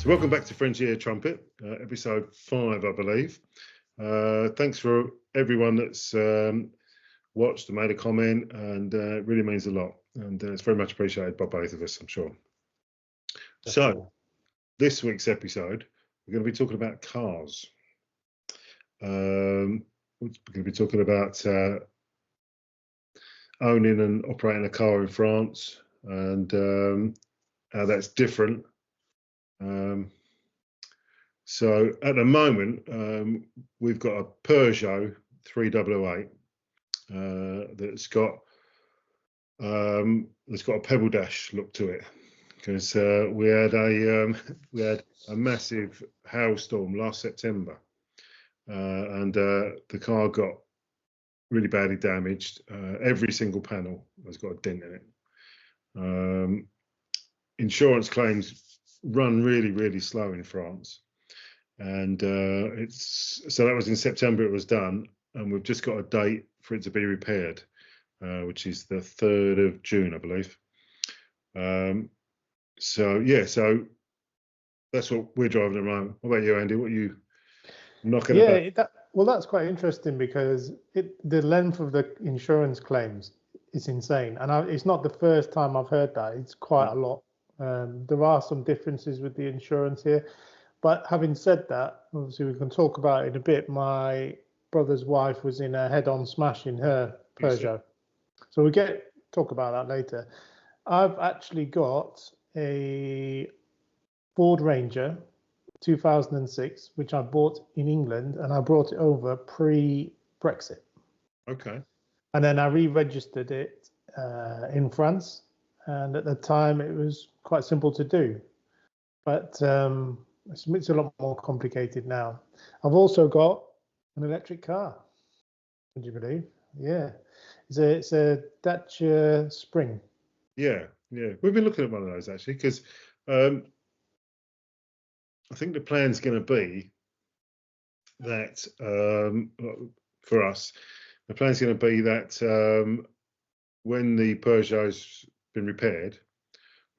So welcome back to Frontier Trumpet, episode 5, I believe. Thanks for everyone that's watched and made a comment, and it really means a lot. And it's very much appreciated by both of us, I'm sure. So this week's episode, we're going to be talking about cars. We're going to be talking about owning and operating a car in France, and how that's different. So at the moment, we've got a Peugeot 3008 that's got a pebble dash look to it, because we had a massive hailstorm last September, and the car got really badly damaged. Every single panel has got a dent in it. Insurance claims run really slow in France, and so that was in September it was done, and we've just got a date for it to be repaired, which is the 3rd of June, I believe. So that's what we're driving at the moment. What about you, Andy? What are you knocking about? That's quite interesting, because the length of the insurance claims is insane, and it's not the first time I've heard that. It's quite a lot. There are some differences with the insurance here, but having said that, obviously we can talk about it in a bit. My brother's wife was in a head-on smash in her Peugeot, so we talk about that later. I've actually got a Ford Ranger 2006, which I bought in England, and I brought it over pre-Brexit. Okay. And then I re-registered it in France. And at the time, it was quite simple to do, but it's a lot more complicated now. I've also got an electric car. Would you believe? Yeah, it's a Dacia Spring. Yeah. We've been looking at one of those actually, because I think the plan's going to be that for us, the plan's going to be that when the Peugeot's been repaired,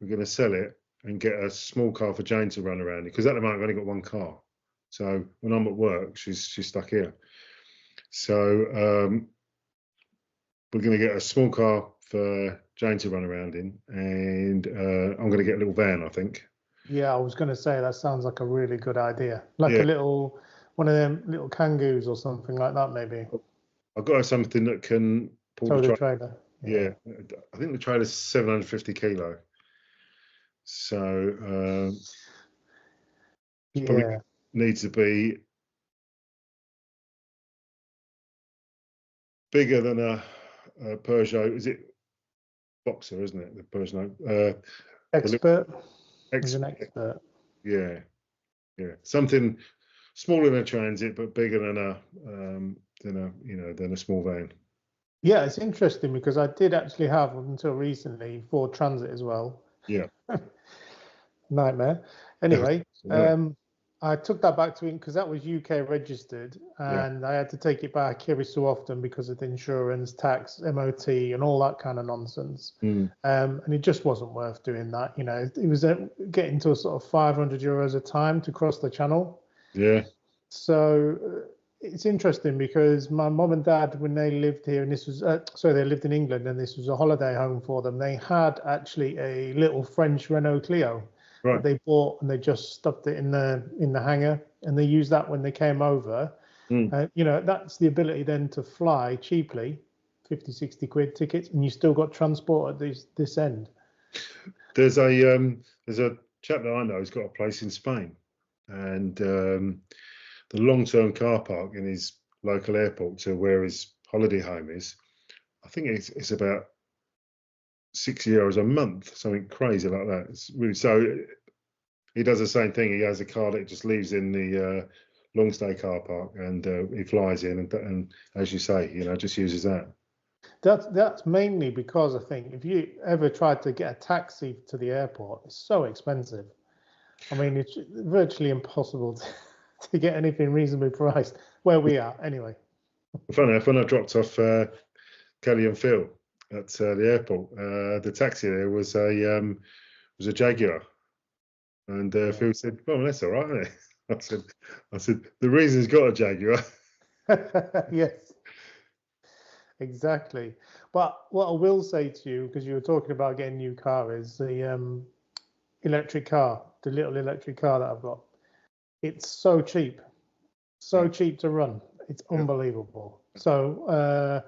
we're going to sell it and get a small car for Jane to run around in, because at the moment I've only got one car. So when I'm at work, she's stuck here. So we're going to get a small car for Jane to run around in, and I'm going to get a little van, I think. Yeah, I was going to say that sounds like a really good idea, like a little one of them little Kangoos or something like that, maybe. I've got something that can pull the trailer. Yeah, I think the trailer's 750 kilo. So probably needs to be bigger than a Peugeot. Is it Boxer, isn't it? The Peugeot. Expert. Is an expert. Yeah. Something smaller than a Transit, but bigger than a small van. Yeah, it's interesting, because I did actually have, until recently, Ford Transit as well. Yeah. Nightmare. Anyway, I took that back to it because that was UK registered, and I had to take it back every so often because of the insurance, tax, MOT, and all that kind of nonsense. And it just wasn't worth doing that. You know, it was getting to a sort of €500 a time to cross the channel. Yeah. So it's interesting, because my mum and dad, when they lived here, and this was they lived in England, and this was a holiday home for them, they had actually a little French Renault Clio that they bought, and they just stuffed it in the hangar, and they used that when they came over. That's the ability then to fly cheaply, 50, 60 quid tickets, and you still got transport at this end. There's a chap that I know who's got a place in Spain, and the long-term car park in his local airport to where his holiday home is, I think it's about €60 a month, something crazy like that. It's really, so he does the same thing. He has a car that just leaves in the long stay car park, and he flies in, and as you say, just uses that. That's mainly because I think if you ever tried to get a taxi to the airport, it's so expensive. I mean, it's virtually impossible to get anything reasonably priced where we are, anyway. Funny enough, when I dropped off Kelly and Phil at the airport, the taxi there was a Jaguar, And Phil said, "Well, that's all right, isn't it?" I said, the reason he's got a Jaguar. Yes, exactly. But what I will say to you, because you were talking about getting a new car, is the electric car, the little electric car that I've got. It's so cheap, cheap to run. It's unbelievable. So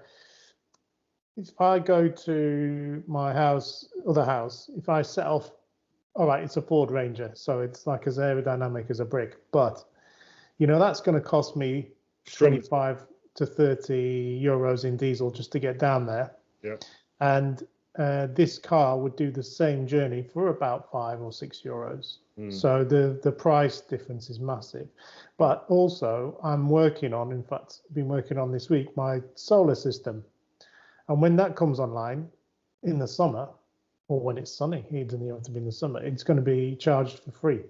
if I go to my other house, if I set off, all right, it's a Ford Ranger, so it's like as aerodynamic as a brick, but that's going to cost me 25 to 30 euros in diesel just to get down there. Yeah. And this car would do the same journey for about 5 or 6 euros. So the price difference is massive. But also, I'm working on, in fact, been working on this week, my solar system. And when that comes online in the summer, or when it's sunny, it doesn't even have to be in the summer, it's going to be charged for free.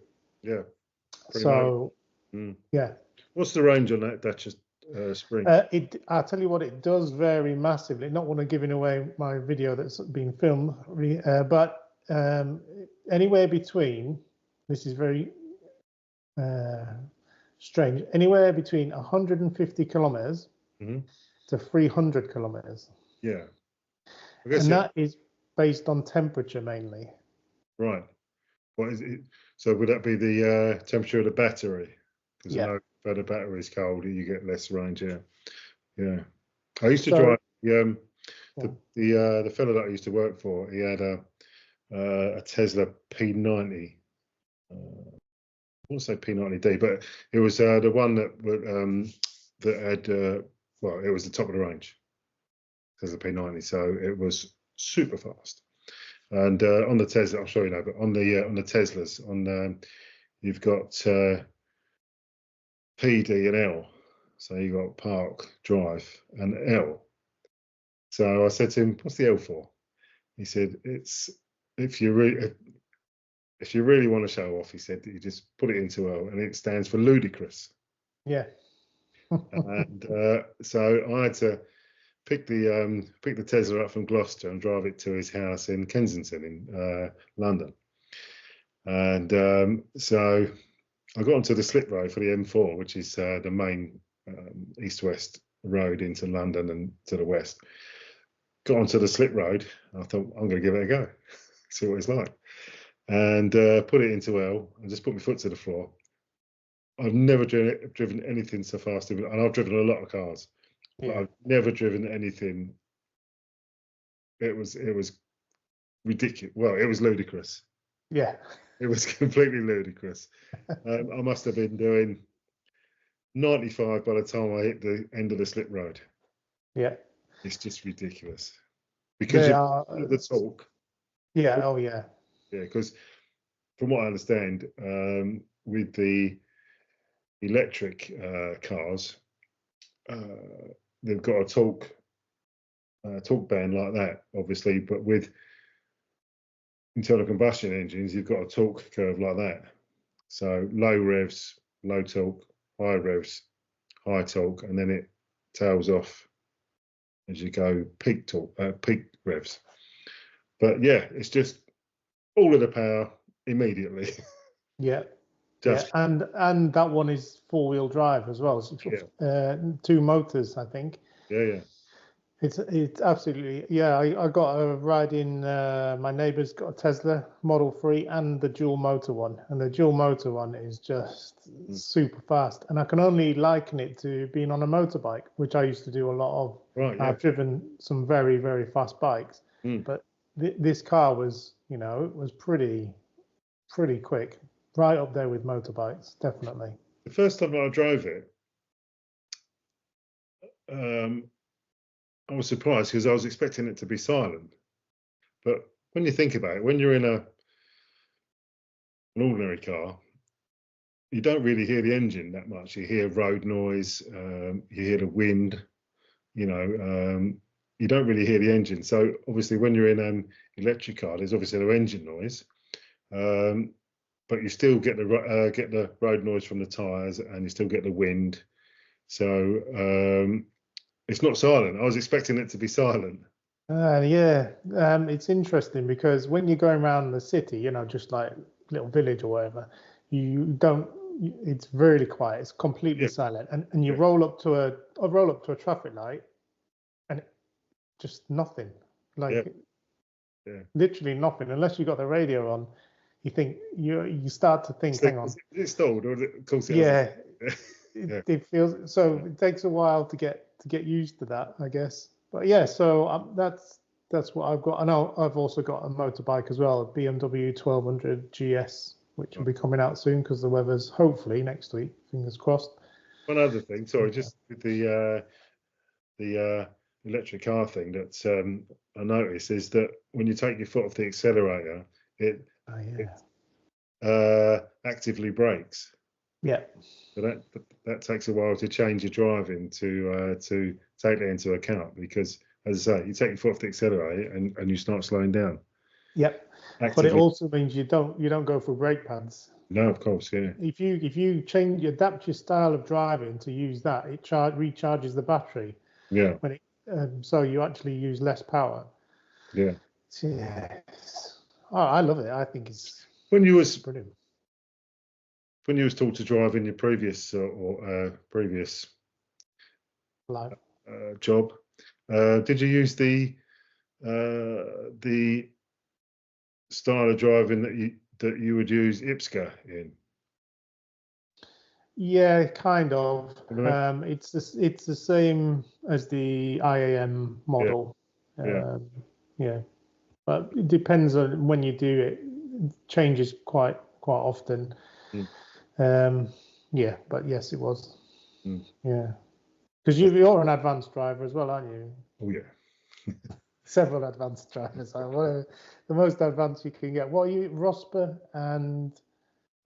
Yeah. So, yeah. What's the range on that Dacia Spring? I'll tell you what, it does vary massively. Not want to giving away my video that's been filmed, but anywhere between, this is very strange, anywhere between 150 kilometers to 300 kilometers. Yeah. And that is based on temperature mainly. Right. What is it? So would that be the temperature of the battery? Because I know if the battery is cold, you get less range. Yeah. Yeah. I used to drive the fellow that I used to work for. He had a Tesla P90. I want to say P90D, but it was the one that had it was the top of the range. Tesla P90, so it was super fast. And on the Tesla, I'm sure you know, but on the Teslas, you've got P, D, and L. So you got park, drive, and L. So I said to him, "What's the L for?" He said, "It's if you really want to show off." He said, "You just put it into L, and it stands for ludicrous." Yeah. And so I had to pick the Tesla up from Gloucester and drive it to his house in Kensington in London. And so I got onto the slip road for the M4, which is the main east-west road into London and to the west. Got onto the slip road. I thought, I'm going to give it a go, see what it's like. And put it into L and just put my foot to the floor. I've never driven anything so fast, and I've driven a lot of cars. But I've never driven anything. It was ridiculous. Well, it was ludicrous. Yeah. It was completely ludicrous. I must have been doing 95 by the time I hit the end of the slip road. Yeah. It's just ridiculous. Because the torque. Yeah. Oh, yeah. Yeah, because from what I understand, with the electric cars, they've got a torque band like that, obviously, but with internal combustion engines, you've got a torque curve like that. So low revs, low torque, high revs, high torque, and then it tails off as you go peak torque, peak revs. But yeah, it's just all of the power immediately. Yeah. And that one is 4-wheel drive as well. So 2 motors, I think. Yeah. It's absolutely, I got a ride in, my neighbour's got a Tesla Model 3 and the dual motor one. And the dual motor one is just super fast. And I can only liken it to being on a motorbike, which I used to do a lot of. Right, yeah. I've driven some very, very fast bikes. But this car was, it was pretty quick. Right up there with motorbikes, definitely. The first time I drove it, I was surprised because I was expecting it to be silent. But when you think about it, when you're in an ordinary car, you don't really hear the engine that much. You hear road noise, you hear the wind, you don't really hear the engine. So obviously when you're in an electric car, there's obviously no engine noise. But you still get the road noise from the tyres, and you still get the wind. So it's not silent. I was expecting it to be silent. It's interesting because when you're going around the city, just like little village or whatever, you don't. It's really quiet. It's completely silent, and you roll up to a traffic light, and just nothing. Like literally nothing, unless you got the radio on. You start to think, hang on, is it stalled, or of course it hasn't. It feels so. It takes a while to get used to that, I guess. But yeah, so that's what I've got. I know I've also got a motorbike as well, a BMW 1200 GS, which will be coming out soon because the weather's hopefully next week. Fingers crossed. One other thing, sorry, just with the electric car thing that I noticed is that when you take your foot off the accelerator, it actively brakes. Yeah. So that takes a while to change your driving to take that into account, because, as I say, you take your foot off the accelerator and you start slowing down. Yep. But it also means you don't go for brake pads. No, of course, yeah. If you adapt your style of driving to use that, it recharges the battery. Yeah. When so you actually use less power. Yeah. Yes. Oh, I love it. I think it's brilliant. When you was taught to drive in your previous previous life job, did you use the style of driving that you would use IPSCA in? Yeah, kind of. It's the same as the IAM model. Yeah. But it depends on when you do it. It changes quite often. Yeah, but yes, it was. Yeah, because you're an advanced driver as well, aren't you? Oh yeah. Several advanced drivers. The most advanced you can get. What are you, Rosper and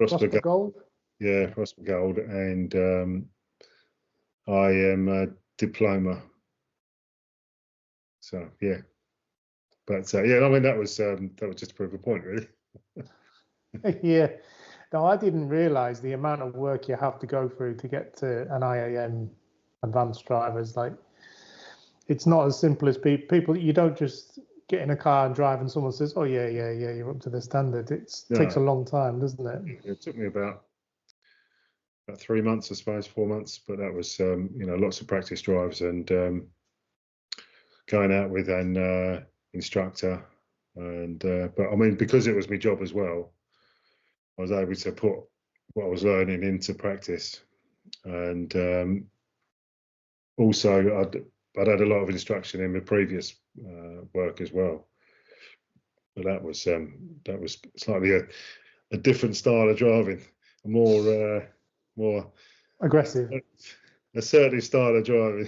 Rosper Gold? Yeah, Rosper Gold, and I am a diploma. So yeah, but yeah, I mean that was just to prove a point, really. Yeah. No, I didn't realise the amount of work you have to go through to get to an IAM advanced drivers. Like, it's not as simple as people. You don't just get in a car and drive, and someone says, "Oh yeah, you're up to the standard." It takes a long time, doesn't it? It took me about 3 months, I suppose, 4 months, but that was lots of practice drives and going out with an instructor, and but I mean, because it was my job as well, I was able to put what I was learning into practice, and also I'd had a lot of instruction in my previous work as well. But that was slightly a different style of driving, a more aggressive, assertive style of driving.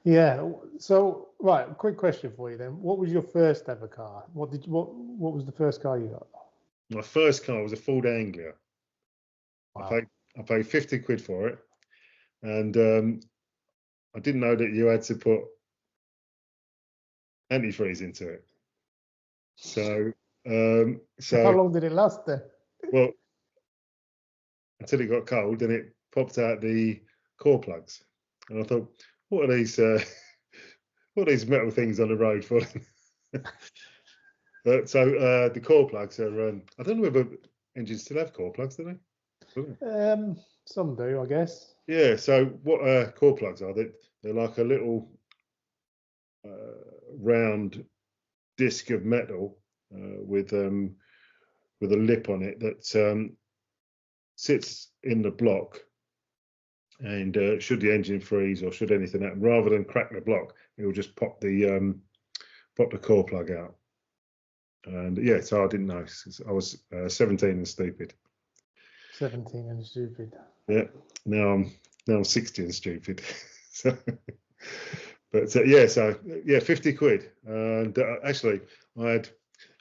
Yeah. So, right, quick question for you then. What was your first ever car? What was the first car you got? My first car was a Ford Anglia. Wow. I paid 50 quid for it, and I didn't know that you had to put antifreeze into it. So how long did it last then? Well, until it got cold, and it popped out the core plugs, and I thought, what are these metal things on the road for? So the core plugs are. I don't know whether engines still have core plugs, do they? Some do, I guess. Yeah. So what core plugs are? They're like a little round disc of metal with a lip on it that sits in the block, and should the engine freeze or should anything happen, rather than crack the block, it will just pop the core plug out. And yeah, so I didn't know. I was 17 and stupid. 17 and stupid. Yeah. Now I'm 60 and stupid. So, but yeah, so yeah, 50 quid. And actually, I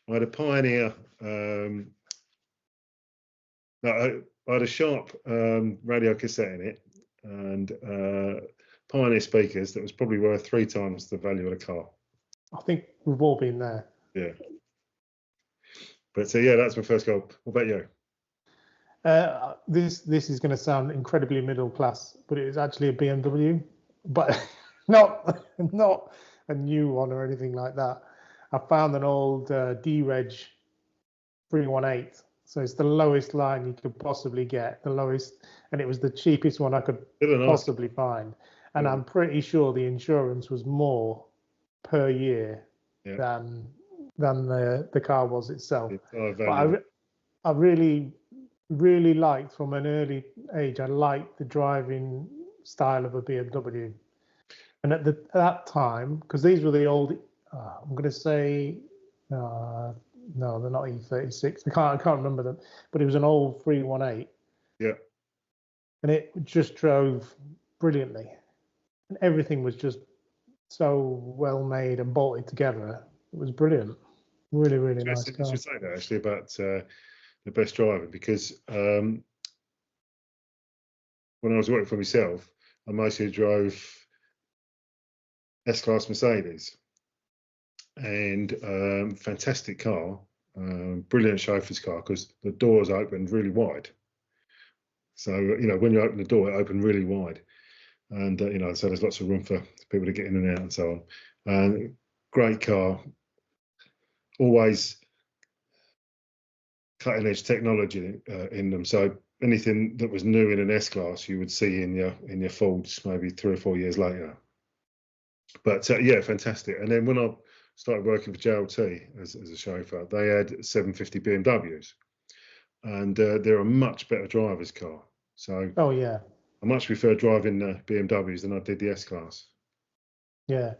had a Pioneer. I had a Sharp radio cassette in it, and Pioneer speakers that was probably worth 3 times the value of the car. I think we've all been there. Yeah. But yeah, that's my first car. What about you? This is going to sound incredibly middle class, but it was actually a BMW, but not a new one or anything like that. I found an old D-Reg 318. So it's the lowest line you could possibly get, the lowest, and it was the cheapest one I could Still a nice. possibly find. And I'm pretty sure the insurance was more per year than the car was itself. But I really liked, from an early age, I liked the driving style of a BMW. And at that time, because these were the old, I'm going to say, no, they're not E36. I can't remember them, but it was an old 318. Yeah. And it just drove brilliantly, and everything was just so well made and bolted together. It was brilliant. Really, really nice car. I should say that actually about the best driver, because when I was working for myself, I mostly drove S-Class Mercedes, and fantastic car, brilliant chauffeur's car, because the doors opened really wide. So, when you open the door, it opened really wide. And, so there's lots of room for people to get in and out and so on. And great car, always cutting edge technology in them. So anything that was new in an S-Class, you would see in your Fords maybe 3 or 4 years later. But yeah, fantastic. And then when I started working for JLT as a chauffeur, they had 750 BMWs, and they're a much better driver's car. So I much prefer driving BMWs than I did the S-Class. Yeah,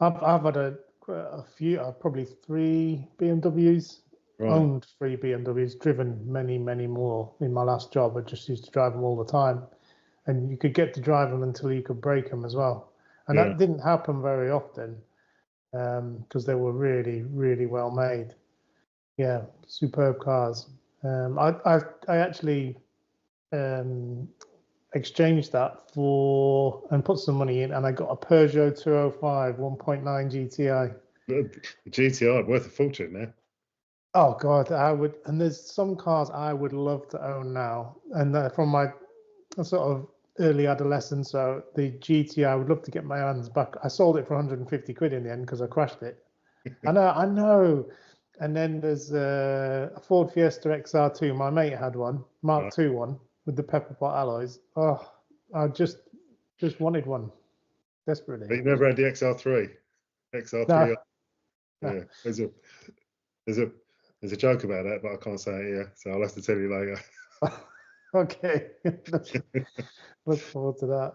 I've had a few, probably 3 BMWs. Right. Owned 3 BMWs, driven many more in my last job. I just used to drive them all the time, and you could get to drive them until you could break them as well. And that didn't happen very often, because they were really well made. Yeah, superb cars. I actually exchanged that for and put some money in, and I got a Peugeot 205 1.9 GTI. The GTI worth a fortune now. Oh God, I would. And there's some cars I would love to own now, and from my sort of early adolescence. So the GTI, I would love to get my hands back. I sold it for 150 quid in the end because I crashed it. I know. And then there's a Ford Fiesta XR2. My mate had one, Mark II one, with the pepper pot alloys. Oh, I just wanted one desperately. But you never had the XR3? XR3? No. Yeah. There's a joke about that, but I can't say it here, so I'll have to tell you later. Okay. Look forward to that.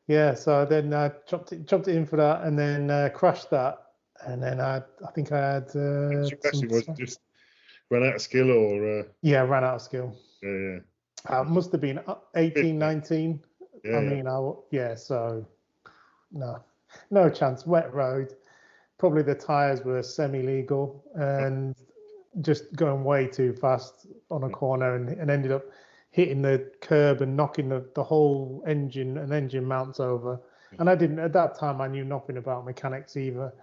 Yeah, so then I chopped it in for that, and then crashed that, and then I think I had. Was it just ran out of skill, or? Yeah, ran out of skill. Yeah. Must have been 18, 19. Yeah, I mean, so no chance. Wet road. Probably the tires were semi-legal and just going way too fast on a corner, and ended up hitting the curb and knocking the whole engine mounts over. And I didn't, at that time, I knew nothing about mechanics either.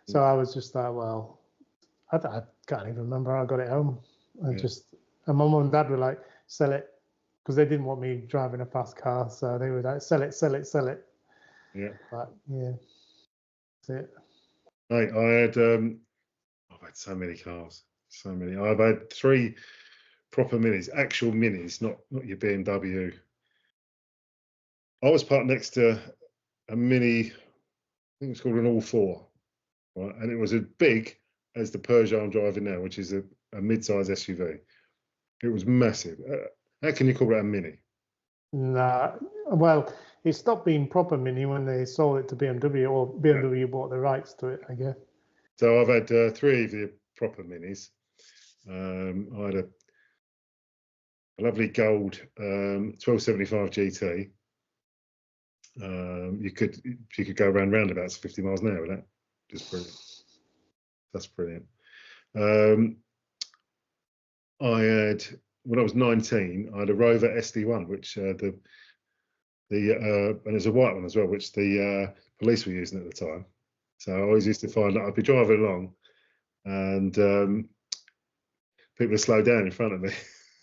So I was just like, well, I can't even remember how I got it home. And my mum and dad were like, sell it, because they didn't want me driving a fast car. So they were like, sell it. Yeah. But yeah, that's it. I've had so many cars, so many. I've had 3 proper minis, actual minis, not your BMW. I was parked next to a mini, I think it's called an All-4, right? And it was as big as the Peugeot I'm driving now, which is a mid-size SUV. It was massive. How can you call that a mini? Nah, well, it stopped being proper mini when they sold it to BMW, or BMW bought the rights to it, I guess. So I've had 3 of the proper minis. I had a lovely gold 1275 GT. You could go around roundabouts 50 miles an hour with that. Just brilliant. That's brilliant. I had, when I was 19, I had a Rover SD1, which and there's a white one as well, which the police were using at the time. So I always used to find that I'd be driving along, and people would slow down in front of me.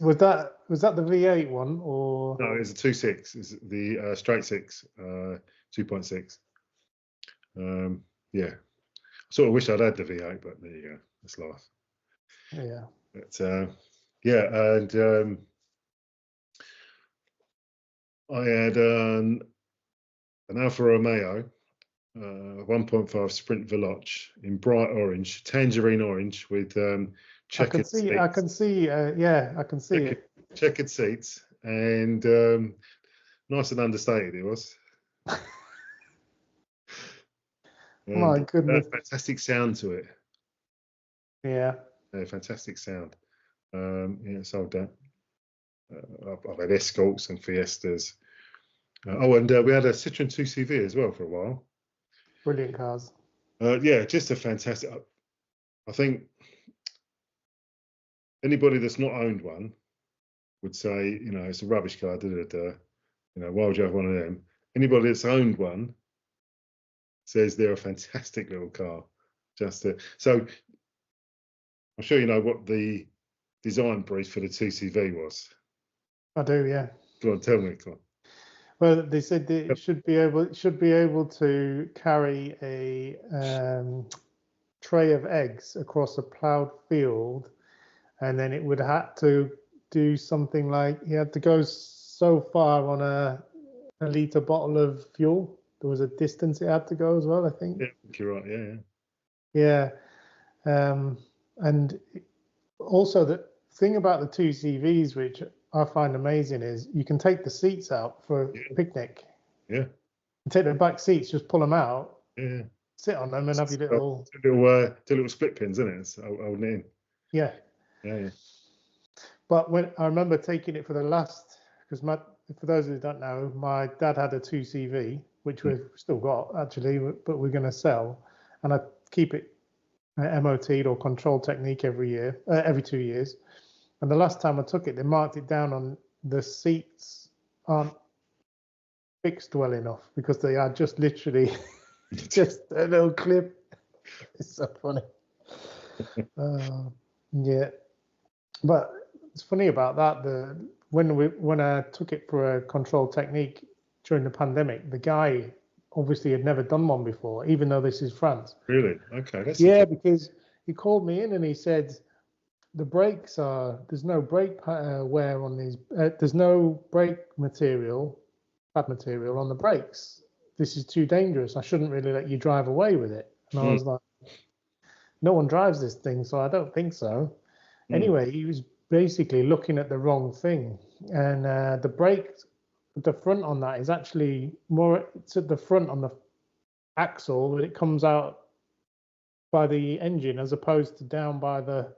Was that the V8 one, or? No, it was a 2.6. It's the straight 6, 2.6. Yeah, I sort of wish I'd had the V8, but there you go. That's life. Yeah. But yeah, and I had an Alfa Romeo 1.5 Sprint Veloce in bright orange, tangerine orange with checkered seats. I can see. Yeah, I can see it. Checkered seats, and nice and understated it was. My goodness. Fantastic sound to it. Yeah. Fantastic sound. Yeah, sold that. I've had Escorts and Fiestas. And we had a Citroen 2CV as well for a while. Brilliant cars. Yeah, just a fantastic. I think anybody that's not owned one would say, you know, it's a rubbish car. You know, why would you have one of them? Anybody that's owned one says they're a fantastic little car. So I'm sure you know what the design brief for the 2CV was. I do, yeah. Go on, tell me. Go on. Well, they said that it should be able to carry a tray of eggs across a ploughed field, and then it would have to do something like you had to go so far on a litre bottle of fuel. There was a distance it had to go as well, I think. Yeah, I think you're right. Yeah, yeah. And also the thing about the 2CVs, which I find amazing, is you can take the seats out for a picnic. Yeah. You take the back seats, just pull them out. Yeah. Sit on them and have your little two little split pins, isn't it? It's holding it in. Yeah. Yeah. But when I remember taking it for the last, because for those who don't know, my dad had a 2CV, which we've still got actually, but we're going to sell, and I keep it MOT'd or control technique every 2 years. And the last time I took it, they marked it down on the seats aren't fixed well enough because they are just literally just a little clip. It's so funny. Yeah, but it's funny about that. When I took it for a control technique during the pandemic, the guy obviously had never done one before, even though this is France. Really? Okay. Because he called me in and he said there's no brake wear on these. There's no brake material, bad material on the brakes. This is too dangerous. I shouldn't really let you drive away with it. And I was like, no one drives this thing, so I don't think so. Anyway, he was basically looking at the wrong thing. And the brake, the front on that is actually it's at the front on the axle, but it comes out by the engine as opposed to down by the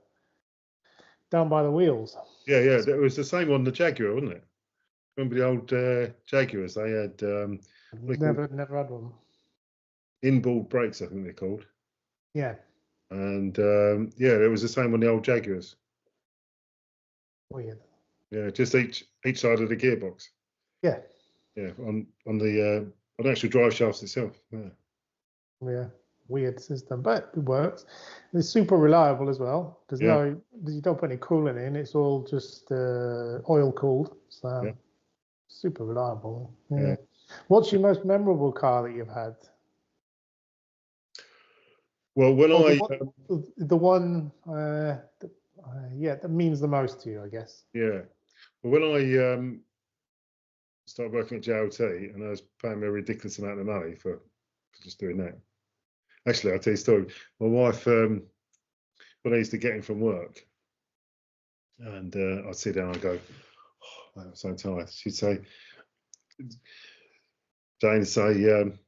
wheels. Yeah. It was the same on the Jaguar, wasn't it? Remember the old Jaguars? They had never had one. Inboard brakes, I think they're called. Yeah. And it was the same on the old Jaguars. Weird. Yeah, just each side of the gearbox. Yeah. Yeah, on the actual drive shafts itself. Yeah. Yeah. Weird system, but it works. It's super reliable as well. You don't put any coolant in. It's all just oil cooled. So super reliable. Yeah. What's your most memorable car that you've had? Well, when the one that means the most to you, I guess. Yeah. Well, when I started working at JLT and I was paying me a ridiculous amount of money for just doing that. Actually, I'll tell you a story. My wife, when I used to get in from work, and I'd sit down and go, oh, I'm so tired. She'd say, Jane would say, I don't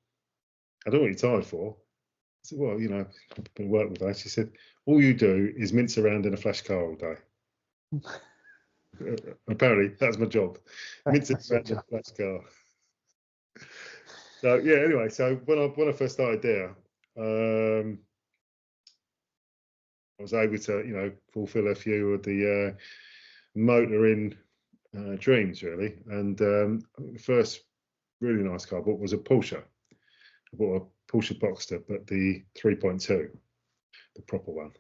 know what you're tired for. I said, well, you know, I've been working with her. She said, all you do is mince around in a flash car all day. Apparently, that's my job. Mince around in a flash car. So yeah, anyway, so when I first started there, I was able to, you know, fulfill a few of the motoring dreams, really. And the first really nice car I bought was a Porsche. I bought a Porsche Boxster, but the 3.2, the proper one.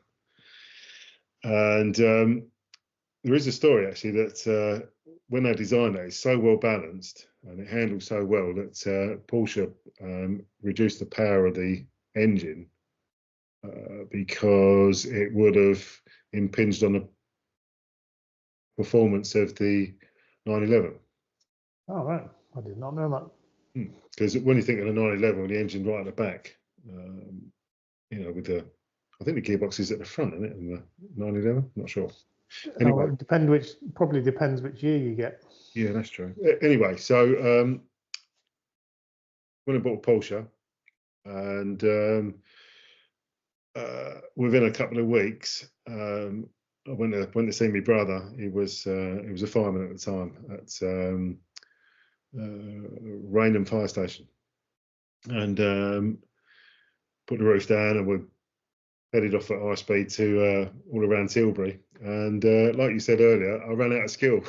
And there is a story actually that when they designed it, it's so well balanced and it handles so well that Porsche reduced the power of the engine because it would have impinged on the performance of the 911. Oh, right. I did not know that. Because when you think of the 911, the engine right at the back, with I think the gearbox is at the front, isn't it? In the 911, not sure. Anyway, probably depends which year you get. Yeah, that's true. Anyway, so when I bought a Porsche, and within a couple of weeks, I went to see my brother. He was a fireman at the time at Rainham Fire Station, and put the roof down, and we headed off at high speed to all around Tilbury. And like you said earlier, I ran out of skill.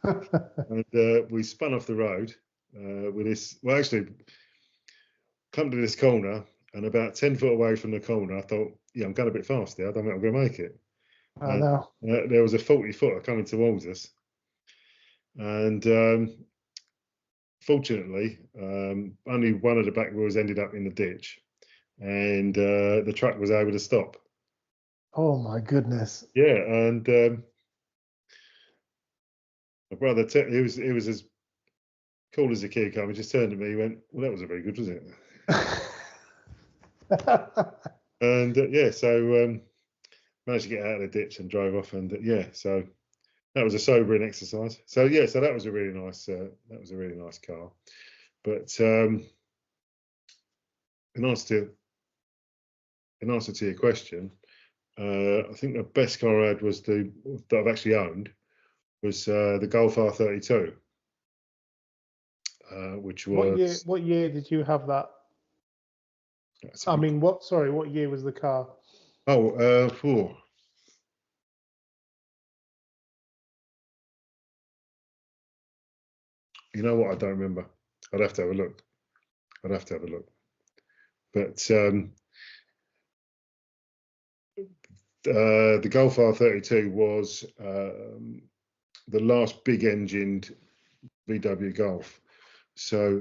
And we spun off the road with this. Well, actually, come to this corner, and about 10 foot away from the corner, I thought, yeah, I'm going a bit fast here. I don't think I'm going to make it. I know. There was a 40-footer coming towards us, and fortunately, only one of the back wheels ended up in the ditch, and the truck was able to stop. Oh my goodness! Yeah, and my brother, he was as cool as a cucumber. He just turned to me, he went, "Well, that wasn't very good, was it?" And so managed to get out of the ditch and drove off, and so that was a sobering exercise. So so that was a really nice car. But in answer to your question, I think the best car I had was that I've actually owned was the Golf R32, which was. What year did you have that? I mean, what year was the car? Oh, you know what? I don't remember. I'd have to have a look. But the Golf R32 was the last big-engined VW Golf. So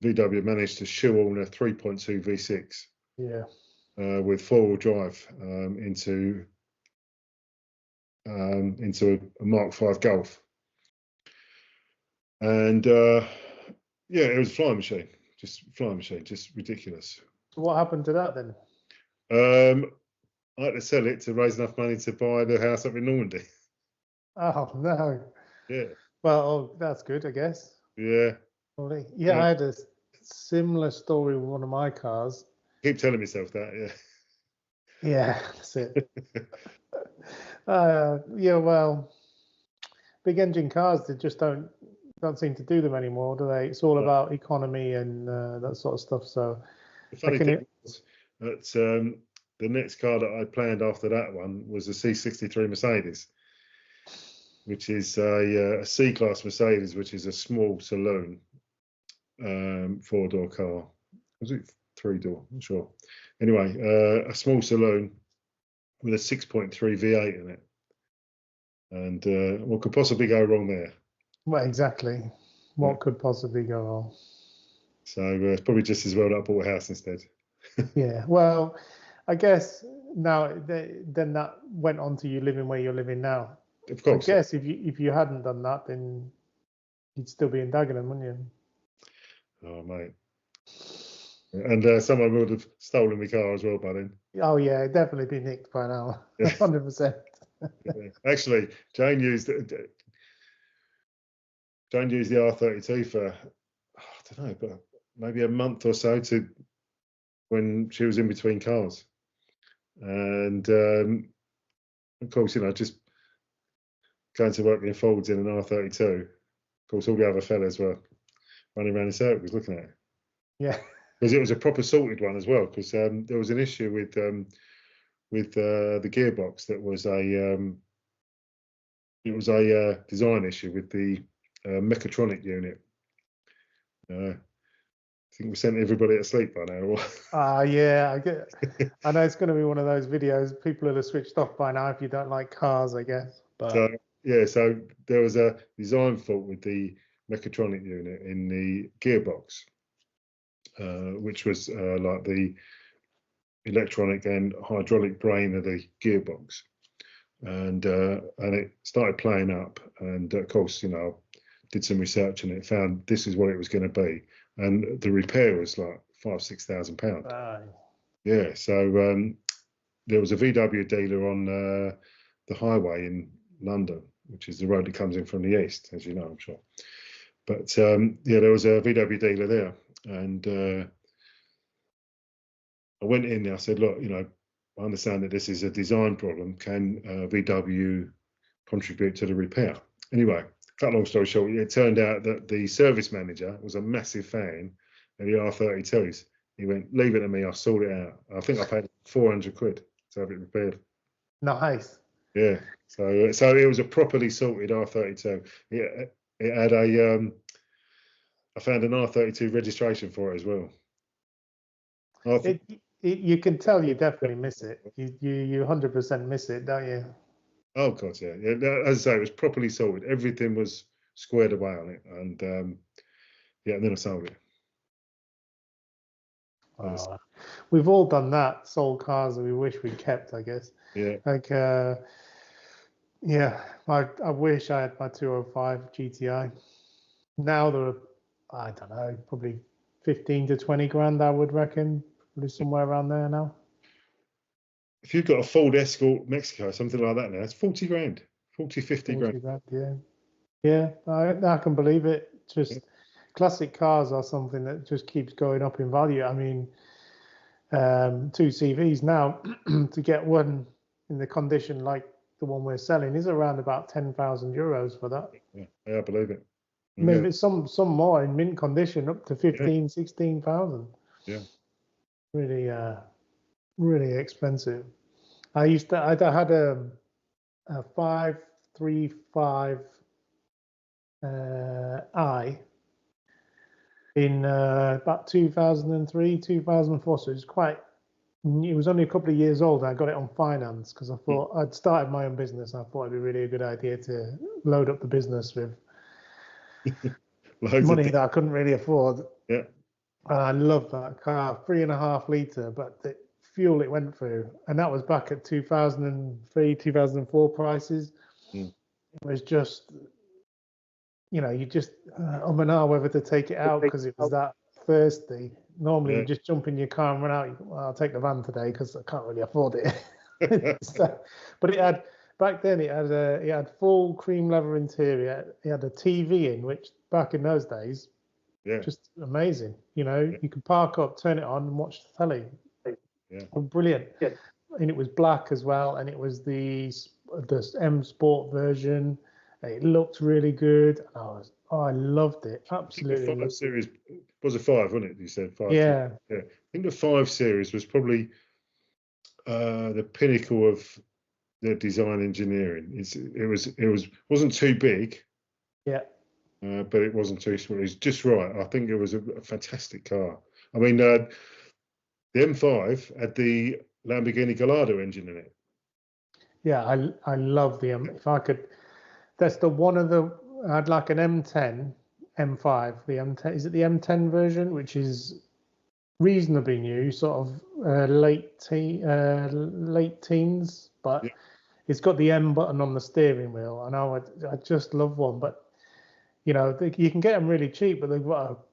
VW managed to shoehorn a 3.2 V6. Yeah. With four-wheel drive into a Mark V Golf, and it was a flying machine, just ridiculous. What happened to that then? I had to sell it to raise enough money to buy the house up in Normandy. Oh no. Yeah. Well, that's good, I guess. Yeah. Yeah, I had a similar story with one of my cars. Keep telling myself that, yeah. Yeah, that's it. Well, big engine cars, they just don't seem to do them anymore, do they? It's all about economy and that sort of stuff. So the funny thing was that the next car that I planned after that one was a C63 Mercedes, which is a C-Class Mercedes, which is a small saloon four-door car. Was it three-door? I'm not sure. Anyway, a small saloon with a 6.3 V8 in it. And what could possibly go wrong there? Well, exactly. What could possibly go wrong? So it's probably just as well that I bought a house instead. Yeah, well, I guess now then that went on to you living where you're living now. Of course. I guess if you hadn't done that, then you'd still be in Dagenham, wouldn't you? Oh, mate. And someone would have stolen my car as well by then. Oh yeah, it'd definitely be nicked by now. 100%. Yeah. Actually, Jane used the R32 for, I don't know, but maybe a month or so when she was in between cars. And of course, just going to work in Folds in an R32. Of course, all the other fellas were running around in circles looking at it. Yeah. Because it was a proper sorted one as well. Because there was an issue with the gearbox that was a design issue with the mechatronic unit. I think we sent everybody to sleep by now. Yeah, I know it's going to be one of those videos. People are switched off by now if you don't like cars, I guess. But so there was a design fault with the mechatronic unit in the gearbox, which was like the electronic and hydraulic brain of the gearbox. and it started playing up. And of course, you know, did some research and it found this is what it was going to be, and the repair was like £5,000-6,000. Yeah, so there was a VW dealer on the highway in London, which is the road that comes in from the east, as you know, I'm sure. But yeah, there was a VW dealer there, and I went in there. I said, look, you know, I understand that this is a design problem. Can VW contribute to the repair? Anyway, cut long story short, it turned out that the service manager was a massive fan of the R32s. He went, leave it to me, I'll sort it out. I think I paid £400 to have it repaired. Nice. Yeah, so it was a properly sorted R32. It had a I found an R32 registration for it as well. You can tell you definitely miss it. You 100% miss it, don't you? Oh God, yeah. As I say, it was properly sorted. Everything was squared away on it, and yeah, and then I sold it. Oh, we've all done that. Sold cars that we wish we kept, I guess. Yeah. Like, yeah, I wish I had my 205 GTI. Now they're, I don't know, probably 15 to 20 grand, I would reckon. Probably somewhere around there now. If you've got a Ford Escort Mexico, something like that now, it's 40 grand, 50 40 grand. Yeah. Yeah, I can believe it. Just classic cars are something that just keeps going up in value. I mean, 2 CVs now to get one in the condition like the one we're selling is around about €10,000 for that. Yeah, I believe it. Maybe some more in mint condition up to 15, 16,000. Yeah. Really, really expensive. I had a 535 I in about 2003, 2004. So it was only a couple of years old. I got it on finance because I thought I'd started my own business. I thought it'd be really a good idea to load up the business with money that I couldn't really afford. Yeah. And I love that car, 3.5 litre, but the fuel it went through, and that was back at 2003, 2004 prices. It was just, you know, you just and ah whether to take it out because it was that thirsty. Normally, you just jump in your car and run out. Well, I'll take the van today because I can't really afford it. But it had back then. It had full cream leather interior. It had a TV in, which back in those days, just amazing. You know, you could park up, turn it on, and watch the telly. Yeah, brilliant. Yeah. And it was black as well, and it was the M Sport version. It looked really good. I loved it. Absolutely. The 5 Series was a 5, wasn't it? You said 5. Yeah. Yeah. I think the 5 Series was probably the pinnacle of the design engineering. It wasn't too big. Yeah. But it wasn't too small. It was just right. I think it was a fantastic car. I mean, the M5 had the Lamborghini Gallardo engine in it. Yeah, I love the M. If I could, that's the one of the. I'd like an M10, M5. The M10 is it the M10 version, which is reasonably new, sort of late teens, but it's got the M button on the steering wheel, and I just love one. But you know, you can get them really cheap, but they've got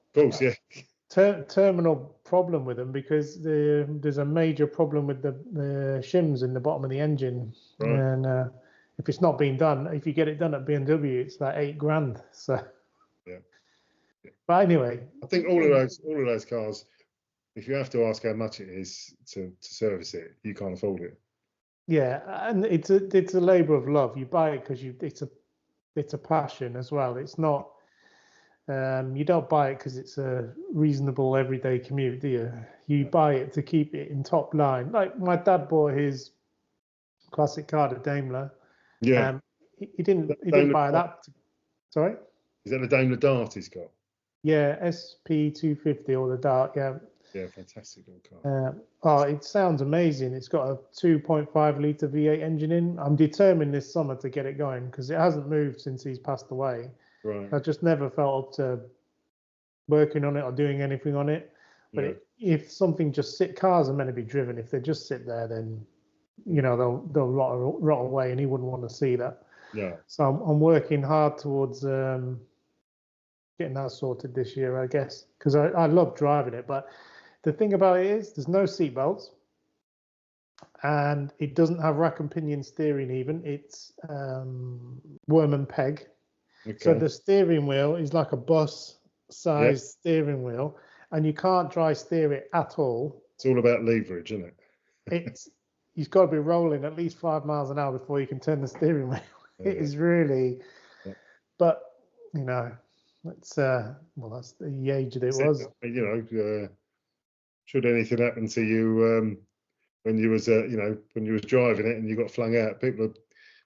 a terminal problem with them because there's a major problem with the shims in the bottom of the engine, and if it's not being done, if you get it done at BMW, it's like $8 grand. So yeah. But anyway, I think all of those cars, if you have to ask how much it is to service it, you can't afford it. Yeah, and it's a labour of love. You buy it because it's a passion as well. It's not. You don't buy it because it's a reasonable everyday commute, do you? You buy it to keep it in top line. Like my dad bought his classic car at Daimler. Yeah. He didn't buy that. Sorry. Is that the Daimler Dart he's got? Yeah, SP250 or the Dart. Yeah. Yeah, fantastic little car. It sounds amazing. It's got a 2.5 litre V8 engine in. I'm determined this summer to get it going because it hasn't moved since he's passed away. Right. I just never felt up to working on it or doing anything on it. But if something cars are meant to be driven. If they just sit there, then they'll rot away, and he wouldn't want to see that. Yeah. So I'm working hard towards getting that sorted this year, I guess, because I love driving it. But the thing about it is there's no seatbelts, and it doesn't have rack and pinion steering even. It's worm and peg. Okay. So the steering wheel is like a bus-sized steering wheel, and you can't dry steer it at all. It's all about leverage, isn't it? You've got to be rolling at least 5 miles an hour before you can turn the steering wheel. It is really, but it's that's the age that it was. Should anything happen to you when you was driving it and you got flung out, people would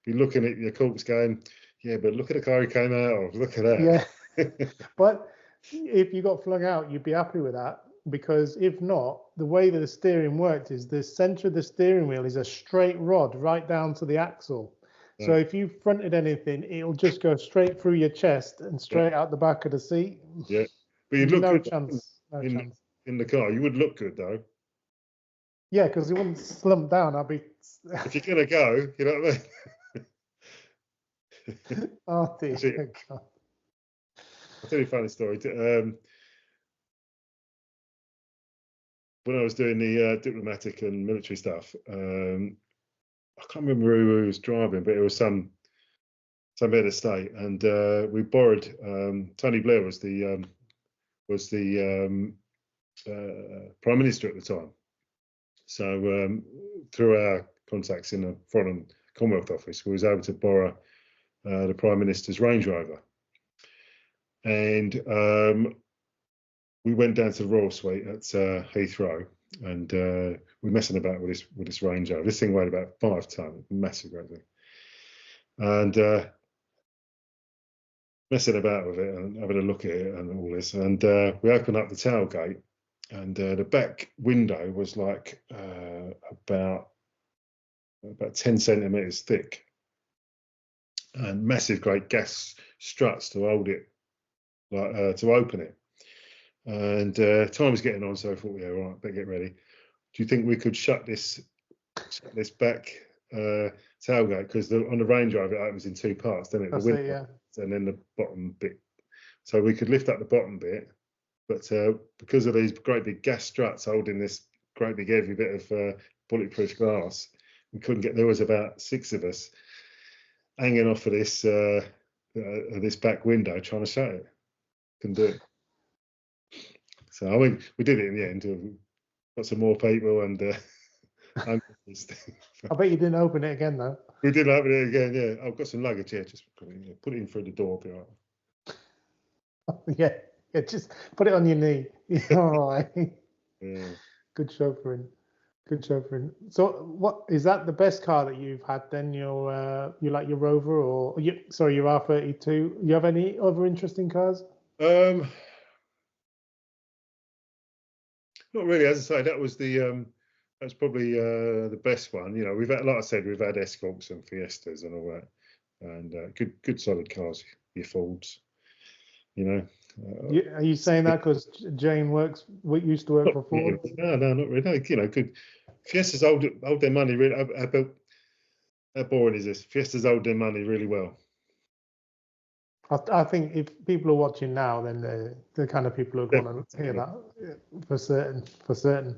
be looking at your corpse going, yeah, but look at the car he came out of. Look at that. Yeah, but if you got flung out, you'd be happy with that, because if not, the way that the steering worked is the center of the steering wheel is a straight rod right down to the axle. So if you fronted anything, it'll just go straight through your chest and straight out the back of the seat. Yeah, but you look no good chance. No chance. In the car. You would look good though. Yeah, because it wouldn't slump down. I'd be. If you're gonna go, you know what I mean. Oh dear God. I'll tell you a funny story. When I was doing the diplomatic and military stuff, I can't remember who was driving, but it was some head of state, and we borrowed. Tony Blair was the Prime Minister at the time. So through our contacts in the Foreign Commonwealth Office, we was able to borrow the Prime Minister's Range Rover, and we went down to the Royal Suite at Heathrow, and we're messing about with this Range Rover. This thing weighed about 5 tons, massive great thing, and messing about with it and having a look at it and all this, and we opened up the tailgate, and the back window was like about 10 centimeters thick, and massive great gas struts to hold it, like to open it. And time was getting on, so I thought, yeah, right, better get ready. Do you think we could shut this back tailgate? Because on the Range Rover it opens in 2 parts, doesn't it? That's it, yeah. And then the bottom bit. So we could lift up the bottom bit, but because of these great big gas struts holding this great big heavy bit of bulletproof glass, we couldn't get. There was about 6 of us hanging off of this back window trying to shut it. Couldn't do it. So I mean, we did it in the end. Got some more people, and I bet you didn't open it again though. We did open it again. Yeah, I've got some luggage here. Just put it in through the door. Be all right. Yeah, just put it on your knee. All right. Yeah. Good chauffeuring. So, what is that the best car that you've had? Then you like your Rover or your R32? You have any other interesting cars? Not really. As I say, that was that's probably the best one. You know, we've had, like I said, we've had Escorts and Fiestas and all that, and good solid cars. Your Fords, you know. Are you saying that because Jane used to work for Ford? No, not really. No, you know, good. Fiestas hold their money really. How boring is this? Fiestas hold their money really well. I think if people are watching now, then they're the kind of people who are going to hear that for certain.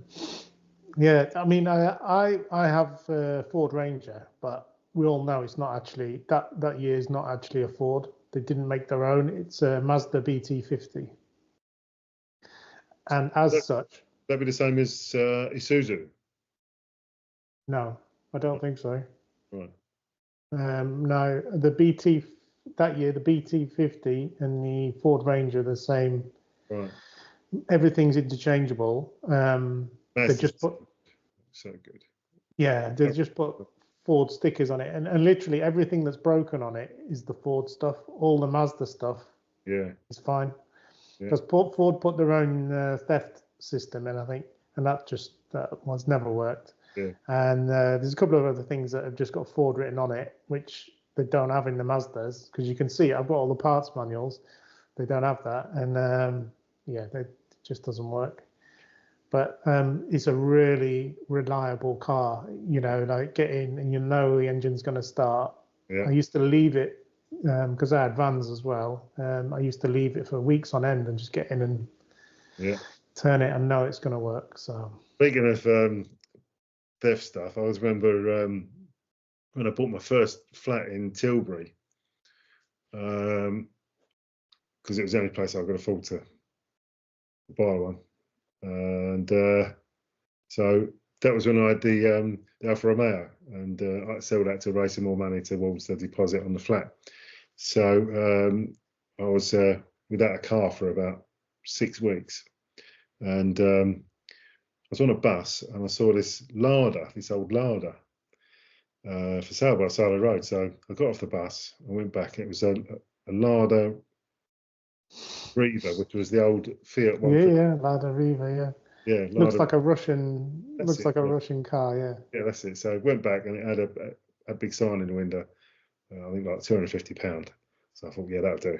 Yeah, I mean, I have a Ford Ranger, but we all know it's not actually that year is not actually a Ford. They didn't make their own. It's a Mazda BT50, and as such, that'd be the same as Isuzu. No, I don't think so. Right. No, the BT that year, the BT50 and the Ford Ranger are the same. Right. Everything's interchangeable. They just put so good. Yeah, they just put Ford stickers on it, and literally everything that's broken on it is the Ford stuff. All the Mazda stuff, is fine. Because Ford put their own theft system in, I think, and that was never worked. Yeah. And there's a couple of other things that have just got Ford written on it, which they don't have in the Mazdas, because you can see I've got all the parts manuals. They don't have that, and it just doesn't work. but it's a really reliable car. Like get in and the engine's going to start. Yeah. I used to leave it because I had vans as well. I used to leave it for weeks on end and just get in and turn it and know it's going to work. So speaking of theft stuff, I always remember when I bought my first flat in Tilbury, because it was the only place I could afford to buy one, and so that was when I had the Alfa Romeo, and I sold that to raise some more money towards the deposit on the flat. So I was without a car for about 6 weeks, and I was on a bus and I saw this old Lada, for sale by the side of the road. So I got off the bus, I went back. It was a Lada Riva, which was the old Fiat 150. yeah, Lada Riva, Yeah, looks Lada. like a Russian Yeah. Russian car, yeah. Yeah, that's it. So I went back and it had a big sign in the window. I think like £250. So I thought, yeah, that'll do.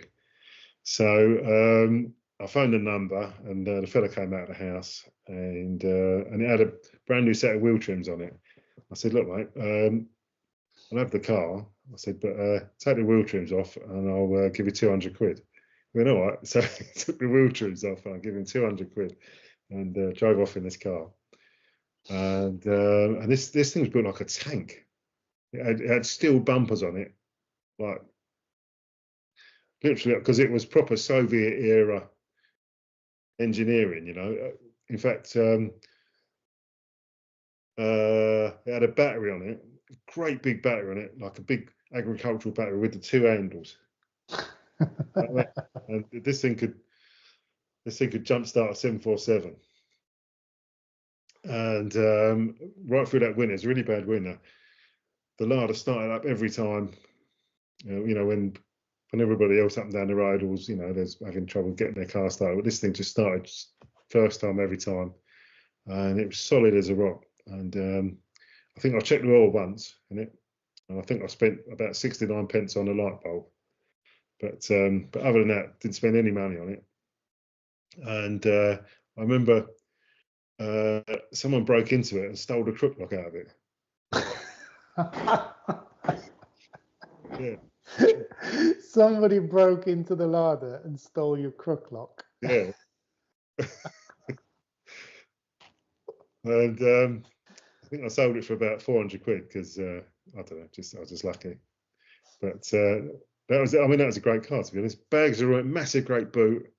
So I phoned the number, and the fella came out of the house, and it had a brand new set of wheel trims on it. I said, look, mate, I'll have the car. I said, but take the wheel trims off and I'll give you 200 quid. He went, all right. So he took the wheel trims off and I gave him 200 quid and drove off in this car. And this thing was built like a tank. It had steel bumpers on it, like literally, because it was proper Soviet era engineering, In fact, it had a battery on it, great big battery on it, like a big agricultural battery with the two handles. And this thing could jump start a 747. And right through that winter, it's a really bad winter. The Lada started up every time. When everybody else up and down the road was, there's having trouble getting their car started. But this thing just started first time every time, and it was solid as a rock. And I think I checked the oil once in it, and I think I spent about 69 pence on a light bulb. But other than that, didn't spend any money on it. And I remember someone broke into it and stole the crook lock out of it. Yeah. Somebody broke into the Lada and stole your crook lock. Yeah. And I think I sold it for about 400 quid because I don't know, I was just lucky. But that was a great car, to be honest. Bags are right, massive, great boot,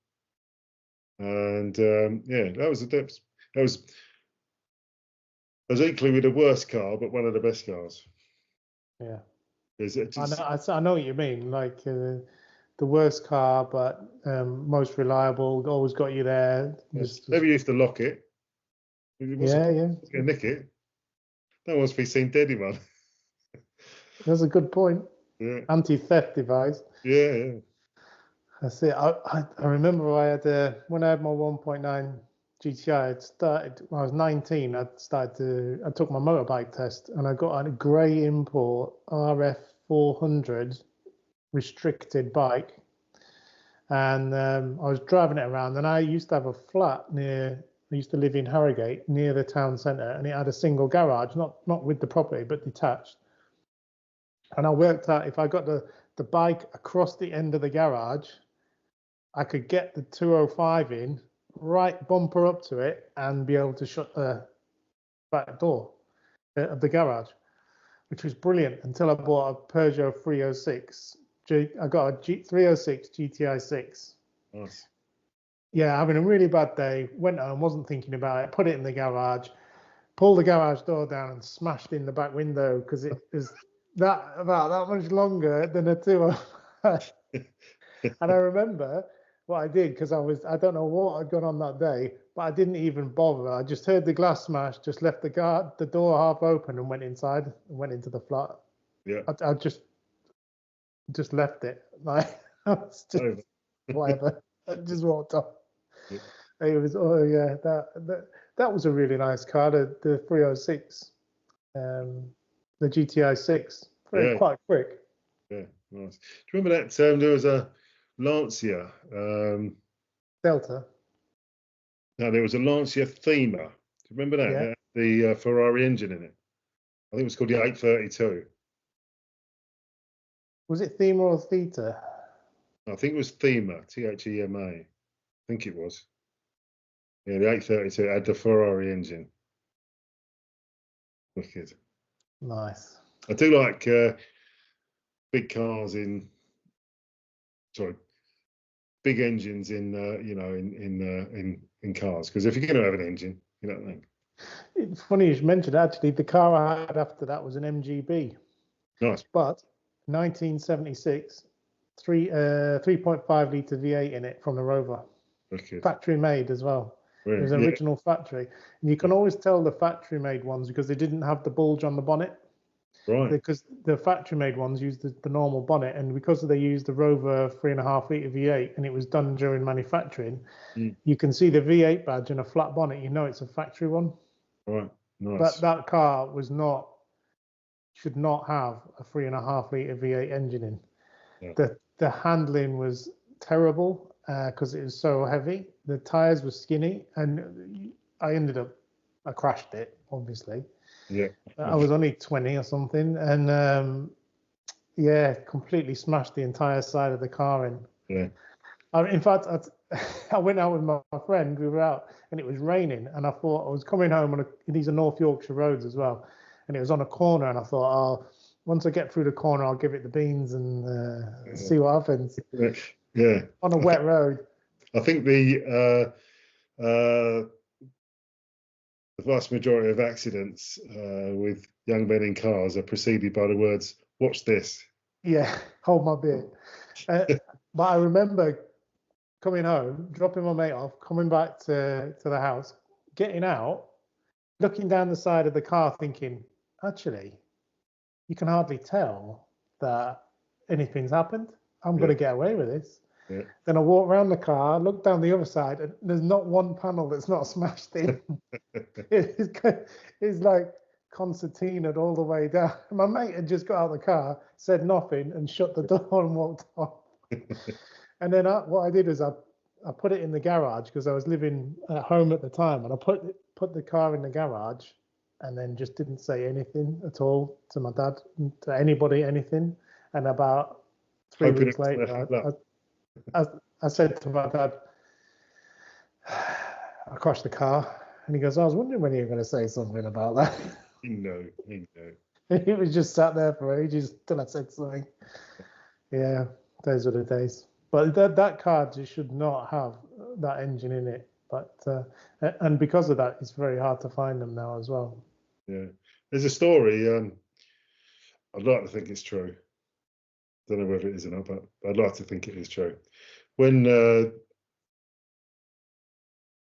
and yeah, that was equally with the worst car, but one of the best cars. Yeah, just, I know what you mean. Like the worst car, but most reliable. Always got you there. Never used to lock it. Yeah. Going to nick it. No one's been seen dead in one. That's a good point. Yeah. Anti-theft device. Yeah. That's it. I remember when I had my 1.9 GTI. It started when I was 19. I took my motorbike test and I got a grey import RF 400 restricted bike, and I was driving it around. And I used to have a flat I used to live in Harrogate near the town centre, and it had a single garage, not with the property but detached. And I worked out if I got the bike across the end of the garage, I could get the 205 in, right bumper up to it, and be able to shut the back door of the garage, which was brilliant until I bought a Peugeot 306. I got a 306 GTI 6. Nice. Yeah, having a really bad day, went home, wasn't thinking about it, put it in the garage, pulled the garage door down and smashed in the back window because it was about that much longer than a 205. And I remember what I did because I don't know what had gone on that day, but I didn't even bother. I just heard the glass smash, just left the door half open and went inside and went into the flat. Yeah. I just left it. Like, I was just whatever. I just walked off. Yeah. It was, that was a really nice car, the 306, the GTI 6. Quite quick. Yeah, nice. Do you remember that there was a Lancia? Delta. Now there was a Lancia Thema. Do you remember that? Yeah. It had the Ferrari engine in it. I think it was called the 832. Was it Thema or Theta? I think it was Thema, Thema. I think it was. Yeah, the 832 had the Ferrari engine. Wicked. Nice. I do like big cars in, sorry, big engines in, in cars. Because if you're going to have an engine, you know what I mean. It's funny you should mention, actually, the car I had after that was an MGB. Nice. But 1976, 3.5 litre V8 in it from the Rover. Wicked. Factory made as well. Really? It was an original factory. And you can always tell the factory made ones because they didn't have the bulge on the bonnet. Right. Because the factory made ones used the normal bonnet, and because they used the Rover 3.5 litre V8 and it was done during manufacturing, you can see the V8 badge and a flat bonnet, you know it's a factory one. Right. Nice. But that car should not have a 3.5 litre V8 engine in. Yeah. The handling was terrible because it was so heavy. The tires were skinny, and I crashed it, obviously. Yeah. I was only 20 or something, and completely smashed the entire side of the car in. Yeah. In fact, I went out with my friend. We were out, and it was raining. And I thought I was coming home these are North Yorkshire roads as well, and it was on a corner. And I thought, oh, once I get through the corner, I'll give it the beans and see what happens. Yeah. On a wet road. I think the vast majority of accidents with young men in cars are preceded by the words, "Watch this." Yeah, hold my beer. But I remember coming home, dropping my mate off, coming back to the house, getting out, looking down the side of the car thinking, actually, you can hardly tell that anything's happened. I'm going to get away with this. Yeah. Then I walk around the car, look down the other side, and there's not one panel that's not smashed in. It's like concertinaed all the way down. My mate had just got out of the car, said nothing, and shut the door and walked off. And then what I did is I put it in the garage because I was living at home at the time, and I put the car in the garage, and then just didn't say anything at all to my dad, to anybody, anything. And about 3 weeks later, I said to my dad, I crashed the car. And he goes, I was wondering when you were going to say something about that. No. He was just sat there for ages till I said something. Yeah, those were the days. But that car just should not have that engine in it. But and because of that, it's very hard to find them now as well. Yeah, there's a story. I'd like to think it's true. Don't know whether it is or not, but I'd like to think it is true. When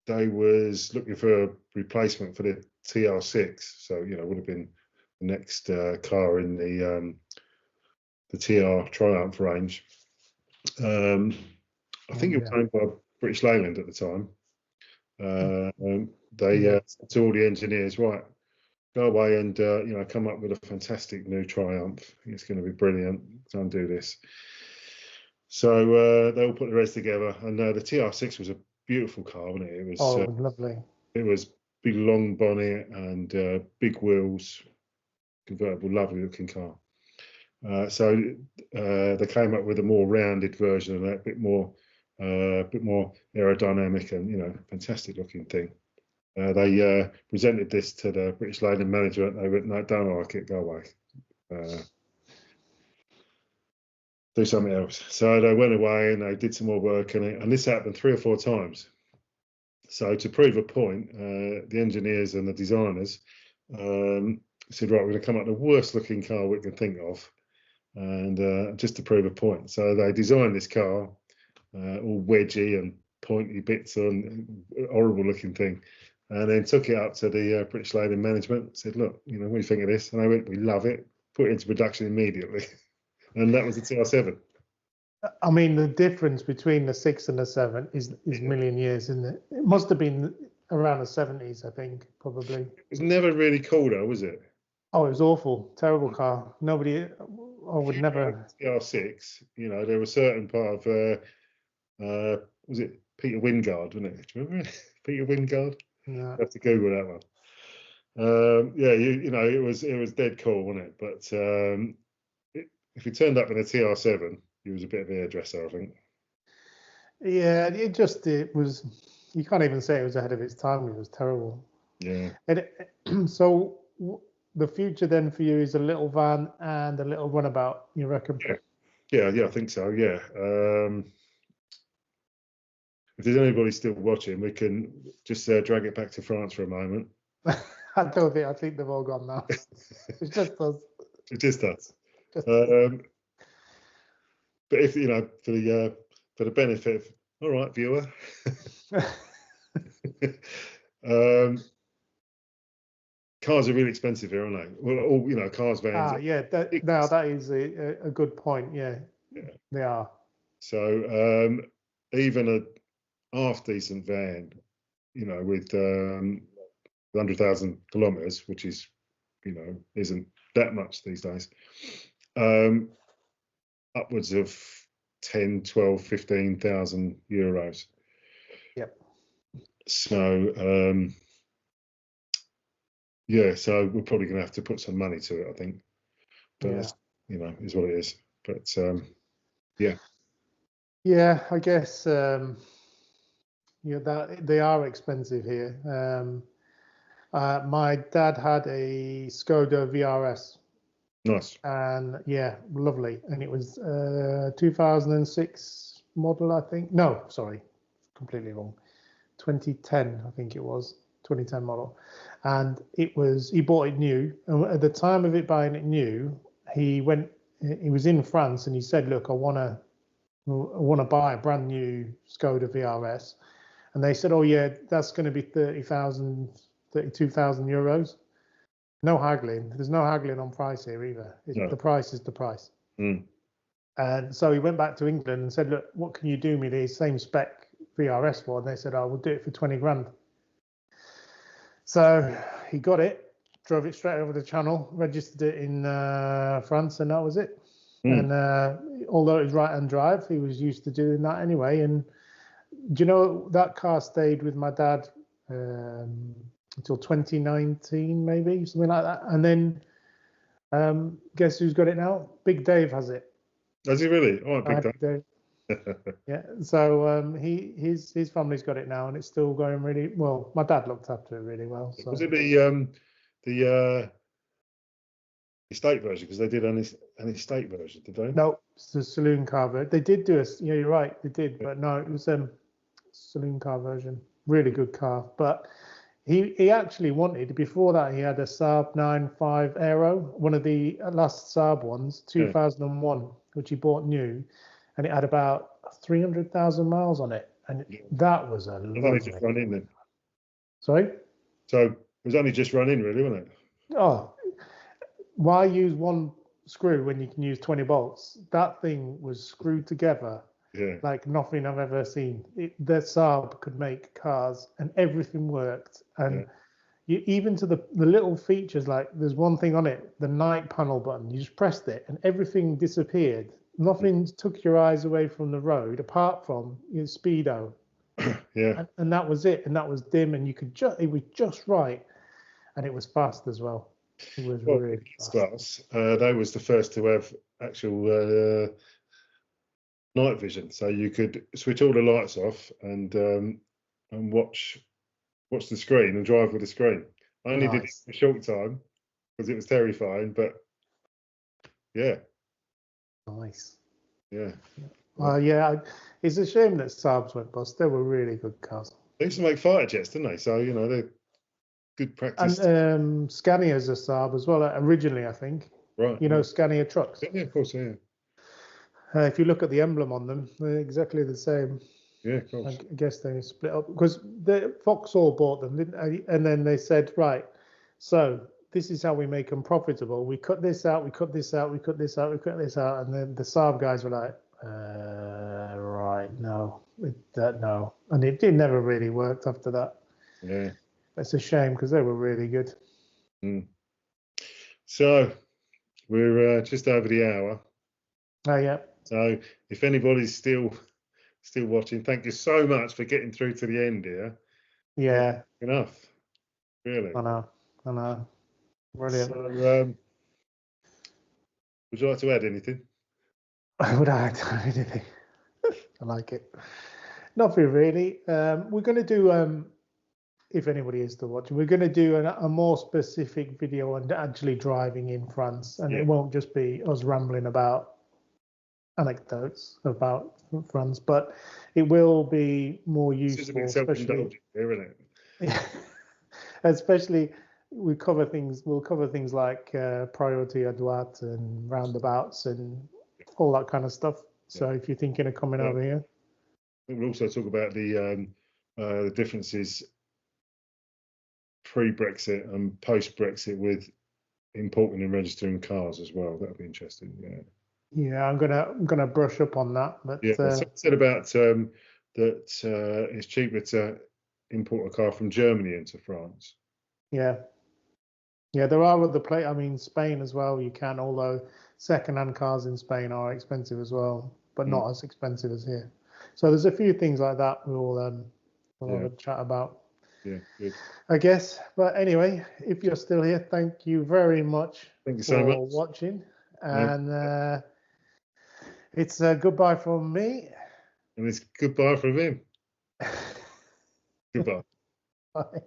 they was looking for a replacement for the TR6, so would have been the next car in the TR Triumph range. I think it was owned by British Leyland at the time. They said to all the engineers, right, go away and come up with a fantastic new Triumph. It's going to be brilliant. Don't do this. So they all put the rest together, and the TR6 was a beautiful car, wasn't it? It was lovely. It was big long bonnet and big wheels, convertible, lovely looking car. So they came up with a more rounded version of that, a bit more aerodynamic and fantastic looking thing. They presented this to the British Leyland management. They went, no, don't like it, go away. Do something else. So they went away and they did some more work on it. And this happened 3 or 4 times. So to prove a point, the engineers and the designers said, right, we're going to come up with the worst looking car we can think of. And just to prove a point. So they designed this car, all wedgy and pointy bits on, horrible looking thing. And then took it up to the British Leyland management, said, look, what do you think of this? And they went, we love it, put it into production immediately. And that was the TR7. I mean, the difference between the 6 and the 7 is million years, isn't it? It must have been around the 70s, I think, probably. It was never really cool, though, was it? Oh, it was awful. Terrible car. Nobody, I would never. TR6, there was certain part of, was it Peter Wingard, wasn't it? Do you remember it? Peter Wingard? Yeah. You have to Google that one. Yeah, you know, it was dead cool, wasn't it? But if he turned up in a TR7, he was a bit of a hairdresser, I think. Yeah, it was. You can't even say it was ahead of its time. It was terrible. Yeah. So the future then for you is a little van and a little runabout, you reckon? Yeah, I think so. Yeah. If there's anybody still watching, we can just drag it back to France for a moment. I don't think. I think they've all gone now. It's just us. It just does. Just But if you know, for the benefit of, all right, viewer. Cars are really expensive here, aren't they? Well, all, you know, cars, vans. yeah. That is a good point. Yeah, they are. So even a half decent van, you know, with 100,000 kilometers, which is, you know, isn't that much these days, upwards of 10, 12, 15,000 euros. Yep. So yeah, so we're probably going to have to put some money to it, I think. But that's, you know, is what it is. But yeah. Yeah, I guess that they are expensive here. My dad had a Skoda VRS. Nice. And yeah, lovely. And it was 2006 model, I think. No, sorry, completely wrong. 2010, I think it was 2010 model. And he bought it new. And at the time of it buying it new, he was in France and he said, look, I want to buy a brand new Skoda VRS. And they said, oh yeah, that's going to be 32,000 euros. No haggling. There's no haggling on price here either. No. The price is the price. Mm. And so he went back to England and said, look, what can you do me the same spec VRS for? And they said, we'll do it for 20 grand. So he got it, drove it straight over the channel, registered it in France, and that was it. And although it was right-hand drive, he was used to doing that anyway. And do you know, that car stayed with my dad until 2019, maybe, something like that. And then guess who's got it now? Big Dave has it. Has he really? Oh, Big Dave. Yeah. So his family's got it now, and it's still going really well. My dad looked after it really well. So. Was it the estate version? Because they did an estate version, did they? No, it's the saloon car version. They did do a. Yeah, you're right. They did, but no, it was saloon car version. Really good car, but he actually wanted, before that he had a Saab 9.5 Aero, one of the last Saab ones, 2001, which he bought new, and it had about 300,000 miles on it, and that was a lovely. Only just run in then. Sorry. So it was only just run in, really, wasn't it? Oh, why use one screw when you can use 20 bolts? That thing was screwed together. Yeah. Like nothing I've ever seen. The Saab could make cars and everything worked. And you, even to the little features, like there's one thing on it, the night panel button, you just pressed it and everything disappeared. Nothing took your eyes away from the road apart from your speedo. Yeah. And that was it. And that was dim, and you could it was just right. And it was fast as well. It was really fast. They was the first to have actual night vision, so you could switch all the lights off and watch the screen and drive with the screen. I only did it for a short time because it was terrifying, but yeah. Nice. Yeah. Yeah, it's a shame that Saabs went bust. They were really good cars. They used to make fighter jets, didn't they? So, you know, they're good practice. And Scania's a Saab as well, originally, I think. Right. You know, Scania trucks. Yeah, of course, yeah. If you look at the emblem on them, they're exactly the same. Yeah, of course. I guess they split up because Vauxhall bought them, didn't they? And then they said, right, so this is how we make them profitable. We cut this out, we cut this out, we cut this out, we cut this out. And then the Saab guys were like, right, no. And it never really worked after that. Yeah. It's a shame because they were really good. So we're just over the hour. Oh, yeah. So if anybody's still still watching, thank you so much for getting through to the end here. Yeah. Enough, really. I know. Brilliant. So, would you like to add anything? Would I add anything? I like it. Nothing really. We're going to do, if anybody is still watching, we're going to do a more specific video on actually driving in France, and it won't just be us rambling about anecdotes about France, but it will be more useful, especially. Here, isn't it? Especially we'll cover things like priority à droite and roundabouts and all that kind of stuff. So if you're thinking of coming over here, we'll also talk about the differences pre-Brexit and post-Brexit with importing and registering cars as well. That'll be interesting. Yeah, I'm gonna brush up on that. But said about that it's cheaper to import a car from Germany into France. Yeah, there are other places. I mean, Spain as well. You can, although second-hand cars in Spain are expensive as well, but not as expensive as here. So there's a few things like that we'll have a chat about. Yeah, good. I guess. But anyway, if you're still here, thank you very much for watching. And it's goodbye from me. And it's goodbye from him. Goodbye. Bye.